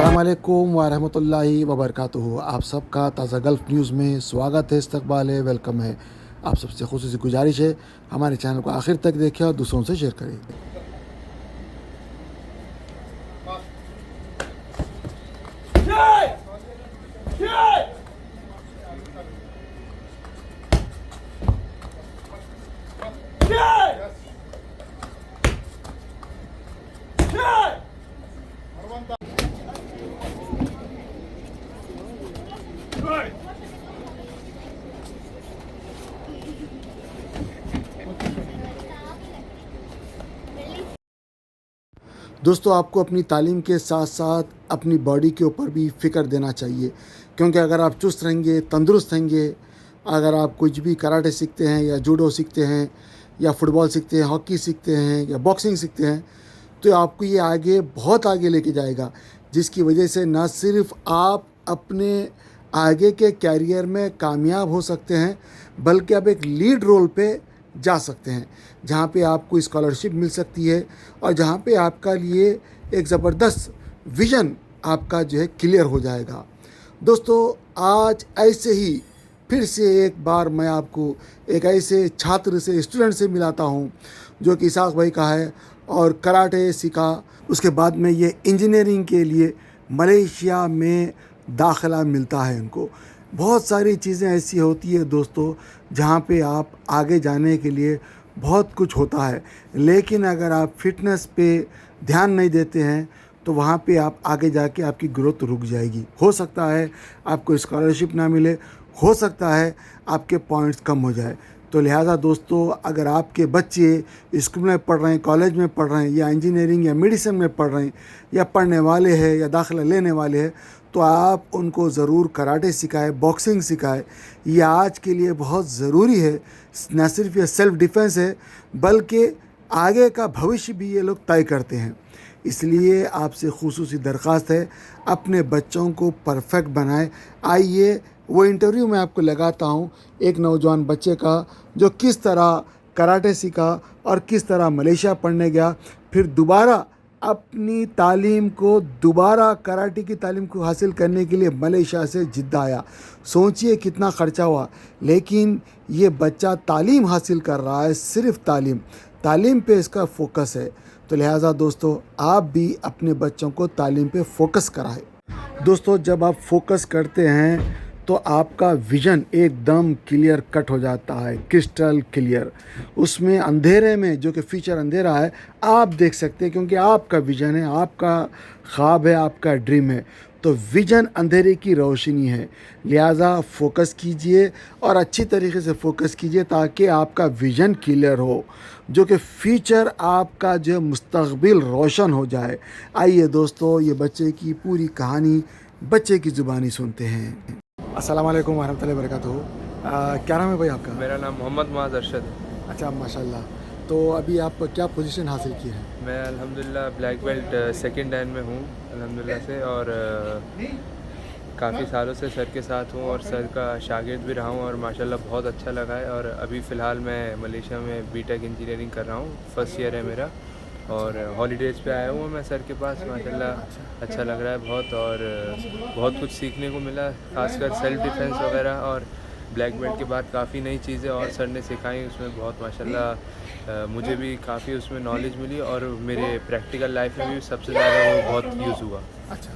अस्सलामुअलैकुम वरहमतुल्लाहि वबरकातुहू। आप सबका ताज़ा गल्फ़ न्यूज़ में स्वागत है, इस्तकबाल है, वेलकम है। आप सबसे ख़ुसूसी गुजारिश है हमारे चैनल को आखिर तक देखें और दूसरों से शेयर करें। दोस्तों, आपको अपनी तालीम के साथ साथ अपनी बॉडी के ऊपर भी फ़िक्र देना चाहिए, क्योंकि अगर आप चुस्त रहेंगे, तंदुरुस्त रहेंगे, अगर आप कुछ भी कराटे सीखते हैं या जूडो सीखते हैं या फ़ुटबॉल सीखते हैं, हॉकी सीखते हैं या बॉक्सिंग सीखते हैं, तो आपको ये आगे बहुत आगे लेके जाएगा, जिसकी वजह से न सिर्फ आप अपने आगे के कैरियर में कामयाब हो सकते हैं, बल्कि आप एक लीड रोल पे जा सकते हैं, जहाँ पे आपको स्कॉलरशिप मिल सकती है और जहाँ पे आपका लिए एक ज़बरदस्त विज़न आपका जो है क्लियर हो जाएगा। दोस्तों, आज ऐसे ही फिर से एक बार मैं आपको एक ऐसे छात्र से, स्टूडेंट से मिलाता हूँ जो कि इसाक भाई का है और कराटे सीखा, उसके बाद में ये इंजीनियरिंग के लिए मलेशिया में दाखिला मिलता है इनको। बहुत सारी चीज़ें ऐसी होती है दोस्तों, जहाँ पे आप आगे जाने के लिए बहुत कुछ होता है, लेकिन अगर आप फिटनेस पे ध्यान नहीं देते हैं तो वहाँ पे आप आगे जाके आपकी ग्रोथ रुक जाएगी। हो सकता है आपको स्कॉलरशिप ना मिले, हो सकता है आपके पॉइंट्स कम हो जाए। तो लिहाजा दोस्तों, अगर आपके बच्चे स्कूल में पढ़ रहे हैं, कॉलेज में पढ़ रहे हैं, या इंजीनियरिंग या मेडिसिन में पढ़ रहे हैं, या पढ़ने वाले हैं या दाखिला लेने वाले हैं, तो आप उनको ज़रूर कराटे सिखाएं, बॉक्सिंग सिखाएं। ये आज के लिए बहुत ज़रूरी है। न सिर्फ ये सेल्फ़ डिफेंस है, बल्कि आगे का भविष्य भी ये लोग तय करते हैं। इसलिए आपसे ख़ुसूसी दरख्वास्त है, अपने बच्चों को परफेक्ट बनाएं। आइए वो इंटरव्यू मैं आपको लगाता हूँ एक नौजवान बच्चे का, जो किस तरह कराटे सीखा और किस तरह मलेशिया पढ़ने गया, फिर दोबारा अपनी तालीम को, दोबारा कराटे की तालीम को हासिल करने के लिए मलेशिया से जिद्दा आया। सोचिए कितना ख़र्चा हुआ, लेकिन ये बच्चा तालीम हासिल कर रहा है, सिर्फ़ तालीम पे इसका फ़ोकस है। तो लिहाजा दोस्तों, आप भी अपने बच्चों को तालीम पे फ़ोकस कराएं। दोस्तों, जब आप फोकस करते हैं तो आपका विज़न एकदम क्लियर कट हो जाता है, क्रिस्टल क्लियर। उसमें अंधेरे में, जो कि फ्यूचर अंधेरा है, आप देख सकते हैं, क्योंकि आपका विज़न है, आपका ख्वाब है, आपका ड्रीम है। तो विज़न अंधेरे की रोशनी है। लिहाजा फ़ोकस कीजिए और अच्छी तरीके से फ़ोकस कीजिए, ताकि आपका विज़न क्लियर हो, जो कि फ्यूचर आपका जो मुस्तक़बिल रोशन हो जाए। आइए दोस्तों, ये बच्चे की पूरी कहानी बच्चे की ज़ुबानी सुनते हैं। अस्सलाम वालेकुम वरहमतुल्लाहि वबरकातुहू। क्या नाम है भाई आपका? मेरा नाम मोहम्मद मुआज़ अरशद है। अच्छा, माशाल्लाह। तो अभी आप क्या पोजीशन हासिल की है? मैं अल्हम्दुलिल्लाह ब्लैक बेल्ट सेकंड डैन में हूँ अल्हम्दुलिल्लाह से, और काफ़ी सालों से सर के साथ हूँ और सर का शागिर्द भी रहा हूँ, और माशाल्लाह बहुत अच्छा लगा है। और अभी फ़िलहाल मैं मलेशिया में बीटेक इंजीनियरिंग कर रहा हूँ, फर्स्ट ईयर है मेरा, और हॉलीडेज़ पे आया हूँ मैं सर के पास। माशाल्लाह अच्छा लग रहा है बहुत, और बहुत कुछ सीखने को मिला, खासकर सेल्फ़ डिफेंस वगैरह। और ब्लैक बेल्ट के बाद काफ़ी नई चीज़ें और सर ने सिखाई, उसमें बहुत माशाल्लाह मुझे भी काफ़ी उसमें नॉलेज मिली, और मेरे प्रैक्टिकल लाइफ में भी सबसे ज़्यादा वो बहुत यूज़ हुआ। अच्छा,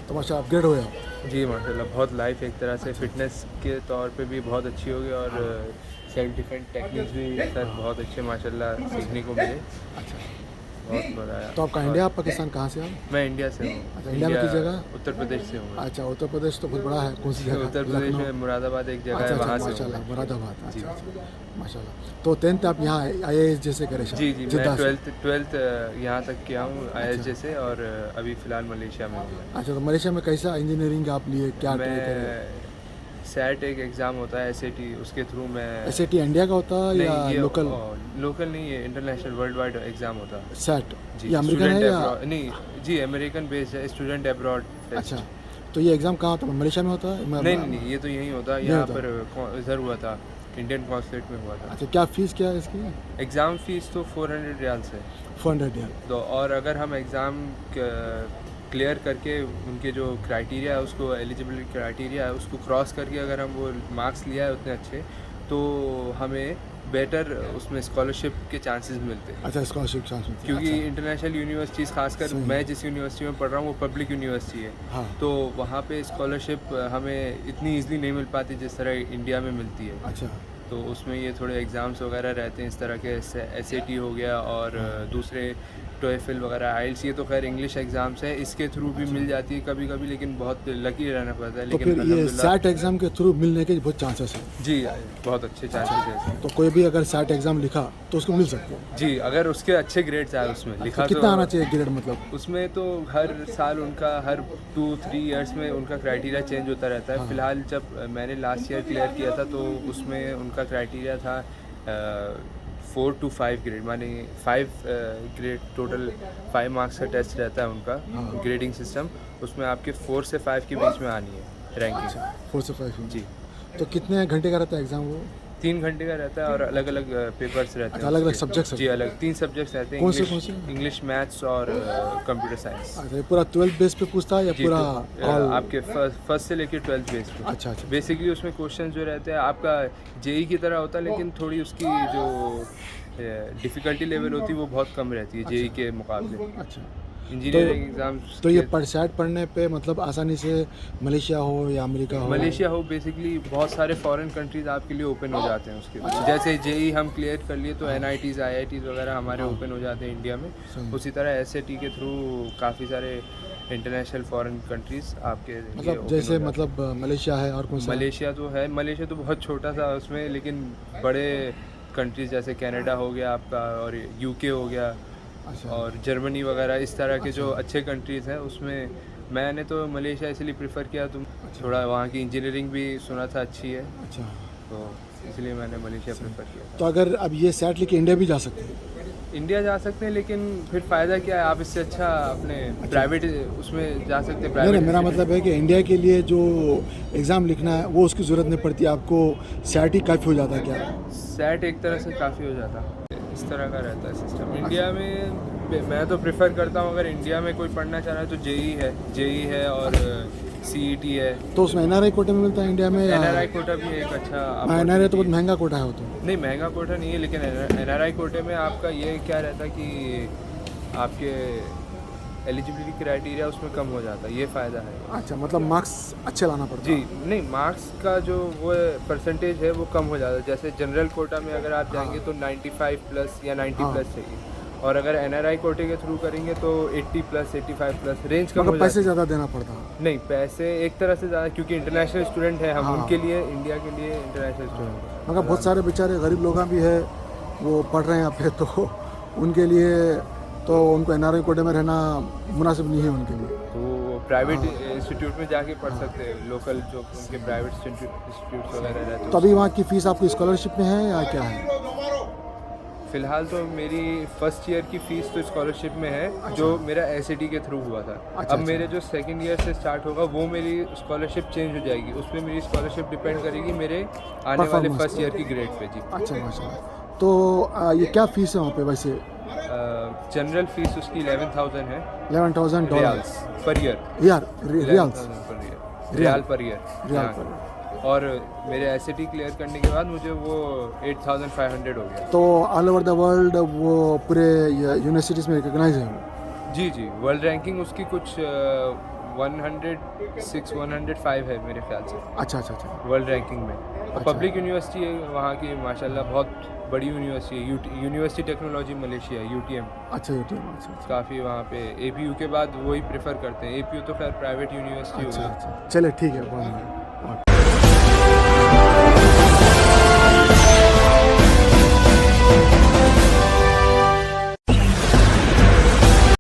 तो माशा अपग्रेड हुए आप? जी माशाल्लाह, बहुत लाइफ एक तरह से फ़िटनेस के तौर पे भी बहुत अच्छी होगी, और सेल्फ डिफेंस टेक्निक्स भी सर बहुत अच्छे माशाल्लाह सीखने को मिले। अच्छा, बहुत मज़ा आया। तो आपका इंडिया, पाकिस्तान कहाँ से आप? मैं इंडिया से हूँ। अच्छा, इंडिया में किस जगह? उत्तर प्रदेश से हूँ मैं। अच्छा, उत्तर प्रदेश तो बहुत बड़ा है। कौन सी जगह? उत्तर प्रदेश में मुरादाबाद एक जगह अच्छा है, अच्छा, वहाँ से हूँ माशाल्लाह, मैं। मुरादाबाद। जी अच्छा, माशाल्लाह। तो 10th आप यहाँ IAS जैसे करे शायद? जी जी, मैं जिद्दा से? 12th यहाँ तक किया हूँ ISJ से, और अभी फ़िलहाल मलेशिया में हूँ। अच्छा, तो मलेशिया में कैसा इंजीनियरिंग आप लिए, क्या ट्राई करे? मैं सेट एक एग्ज़ाम होता है SAT, उसके थ्रू मैं SAT इंडिया का होता है या नहीं, ये लोकल? लोकल नहीं, ये इंटरनेशनल वर्ल्ड वाइड एग्ज़ाम होता है। सेट? जी, ये अमेरिकन स्टूडेंट है या? एब्रॉड नहीं, जी अमेरिकन बेस्ड है, स्टूडेंट एब्रॉड टेस्ट। अच्छा, तो ये एग्ज़ाम कहाँ होता है? मलेशिया में होता है? नहीं, ये तो यहीं होता है, यहीं यहाँ होता पर इधर हुआ था, इंडियन कॉन्सुलेट में हुआ था। अच्छा, क्या फ़ीस क्या है इसकी? एग्ज़ाम फ़ीस तो 400 रियाल्स है। 400 रियाल। तो और अगर हम एग्ज़ाम क्लियर करके उनके जो क्राइटेरिया है उसको, एलिजिबिलिटी क्राइटेरिया है उसको क्रॉस करके अगर हम वो मार्क्स लिया है उतने अच्छे, तो हमें बेटर उसमें स्कॉलरशिप के चांसेस मिलते हैं। अच्छा, स्कॉलरशिप चांस मिलते हैं। क्योंकि अच्छा। इंटरनेशनल यूनिवर्सिटीज़, खासकर सही। मैं जिस यूनिवर्सिटी में पढ़ रहा हूँ वो पब्लिक यूनिवर्सिटी है, हाँ। तो वहाँ पे स्कॉलरशिप हमें इतनी ईज़िली नहीं मिल पाती जिस तरह इंडिया में मिलती है। अच्छा। तो उसमें ये थोड़े एग्ज़ाम्स वगैरह रहते हैं इस तरह के, SAT हो गया और दूसरे TOEFL वगैरह, IELTS, ये तो खैर इंग्लिश एग्ज़ाम्स है, इसके थ्रू भी मिल जाती है कभी कभी, लेकिन बहुत लकी रहना पड़ता है। तो लेकिन फिर ये अल्हम्दुलिल्लाह सैट एग्ज़ाम के थ्रू मिलने के बहुत चांसेस हैं। जी, बहुत अच्छे चांसेस है इसमें। तो कोई भी अगर सैट एग्ज़ाम लिखा तो उसको मिल सकते हैं। जी, अगर उसके अच्छे ग्रेड्स आए उसमें लिखा तो कितना आना चाहिए ग्रेड, मतलब? उसमें तो हर साल उनका, हर 2-3 इयर्स में उनका क्राइटेरिया चेंज होता रहता है। फ़िलहाल जब मैंने लास्ट ईयर क्लियर किया था तो उसमें उनका क्राइटेरिया था 4 to 5 ग्रेड, माने 5 ग्रेड, टोटल 5 मार्क्स का टेस्ट रहता है उनका ग्रेडिंग सिस्टम। उसमें आपके 4 से 5 के बीच में आनी है रैंकिंग। 4 से 5 जी, तो कितने घंटे का रहता है एग्ज़ाम वो? 3 घंटे का रहता है और अलग अलग पेपर्स रहते हैं। अलग-अलग उसके। सब्जेक्ट्स जी, अलग 3 सब्जेक्ट्स रहते हैं। कौन से? इंग्लिश, मैथ्स और कंप्यूटर साइंस। अच्छा, ये पूरा 12th बेस पे पूछता है या जी, पूरा तो ऑल? आपके फर्स्ट से लेकर 12th बेस पे। अच्छा, अच्छा। बेसिकली उसमें क्वेश्चन जो रहते हैं आपका JEE की तरह होता है, लेकिन थोड़ी उसकी जो डिफ़िकल्टी लेवल होती है वो बहुत कम रहती है JEE के मुकाबले। अच्छा। इंजीनियरिंग एग्ज़ाम्स तो ये सैट पढ़ने पे मतलब आसानी से मलेशिया हो या अमेरिका हो? मलेशिया हो, बेसिकली बहुत सारे फॉरेन कंट्रीज़ आपके लिए ओपन हो जाते हैं उसके बाद। जैसे JEE हम क्लियर कर लिए तो NITs, IITs वगैरह हमारे ओपन हो जाते हैं इंडिया में। सही। उसी तरह SAT के थ्रू काफ़ी सारे इंटरनेशनल फॉरेन कंट्रीज़ आपके लिए मतलब open जैसे हो जाते हैं। मतलब मलेशिया है और कौन सा? मलेशिया तो है, मलेशिया तो बहुत छोटा सा उसमें, लेकिन बड़े कंट्रीज़ जैसे कनाडा हो गया आपका और UK हो गया अच्छा। और जर्मनी वगैरह, इस तरह के जो अच्छे कंट्रीज़ हैं उसमें मैंने तो मलेशिया इसलिए प्रेफर किया, तुम थोड़ा वहाँ की इंजीनियरिंग भी सुना था अच्छी है, अच्छा। तो इसलिए मैंने मलेशिया प्रेफर किया। तो अगर अब ये सैट लेके इंडिया भी जा सकते हैं? इंडिया जा सकते हैं, लेकिन फिर फ़ायदा क्या है, आप इससे अच्छा अपने प्राइवेट उसमें जा सकते हैं। नहीं, प्राइवेट मेरा मतलब है कि इंडिया के लिए जो एग्ज़ाम लिखना है वो उसकी ज़रूरत नहीं पड़ती, आपको सैट ही काफ़ी हो जाता है क्या? सेट एक तरह से काफ़ी हो जाता है, इस तरह का रहता है सिस्टम इंडिया में। मैं तो प्रेफर करता हूँ अगर इंडिया में कोई पढ़ना चाह रहा है तो JEE है और CET है। तो उसमें NRI कोटे में मिलता है इंडिया में या? NRI कोटा भी एक अच्छा NRI तो बहुत महंगा कोटा है वो तो। नहीं, महंगा कोटा नहीं है, लेकिन NRI कोटे में आपका ये क्या रहता है कि आपके एलिजिबिलिटी क्राइटेरिया उसमें कम हो जाता है, ये फ़ायदा है। अच्छा, मतलब मार्क्स अच्छे लाना पड़ता जी, है। नहीं, मार्क्स का जो वो परसेंटेज है वो कम हो जाता है। जैसे जनरल कोटा में अगर आप जाएंगे तो 95 प्लस या 90 प्लस चाहिए, और अगर NRI कोटे के थ्रू करेंगे तो 80 प्लस, 85 प्लस, रेंज कम हो मगर जाती पैसे ज़्यादा देना पड़ता है। नहीं, पैसे एक तरह से ज़्यादा, क्योंकि इंटरनेशनल स्टूडेंट है हम, हाँ। उनके लिए, इंडिया के लिए इंटरनेशनल स्टूडेंट। मगर बहुत सारे बेचारे गरीब लोग भी है, वो पढ़ रहे हैं यहाँ पे, तो उनके लिए तो उनको NRI कोटे में रहना मुनासिब नहीं है उनके लिए। तो वो प्राइवेट इंस्टीट्यूट में जाके पढ़ सकते हैं, लोकल जो उनके प्राइवेट इंस्टीट्यूट्स वगैरह रहते हैं। तो अभी वहाँ की फ़ीस आपकी स्कॉलरशिप में है या क्या है? फ़िलहाल तो मेरी फर्स्ट ईयर की फ़ीस तो स्कॉलरशिप में है, जो मेरा SAT के थ्रू हुआ था। अच्छा, अब मेरे जो सेकंड ईयर से स्टार्ट होगा वो मेरी स्कॉलरशिप चेंज हो जाएगी, उस पर मेरी स्कॉलरशिप डिपेंड करेगी मेरे आने वाले परफॉर्मेंस फर्स्ट ईयर की ग्रेड पे। जी, अच्छा, माशाल्लाह। तो ये क्या फ़ीस है वहाँ पे वैसे? जनरल फीस उसकी 11,000 है, $11,000 रियाल्स पर ईयर। यार riyals? 11,000 per year, riyal per year. Riyal हाँ। पर। और मेरे SAT क्लियर करने के बाद मुझे वो 8,500 हो गया। तो ऑल ओवर द वर्ल्ड वो पूरे यूनिवर्सिटीज़ में रिकॉग्नाइज है वो? जी जी, वर्ल्ड रैंकिंग उसकी कुछ 106, 105 है मेरे ख्याल से, अच्छा अच्छा अच्छा। वर्ल्ड रैंकिंग में। और अच्छा। पब्लिक यूनिवर्सिटी है वहाँ की, माशाल्लाह बहुत बड़ी यूनिवर्सिटी है, यूनिवर्सिटी टेक्नोलॉजी मलेशिया, UTM। अच्छा UTM, अच्छा अच्छा काफ़ी वहाँ पे APU के बाद वही प्रेफर करते हैं। APU तो खैर प्राइवेट यूनिवर्सिटी हो अच्छा गई। अच्छा। चले ठीक है, बहुत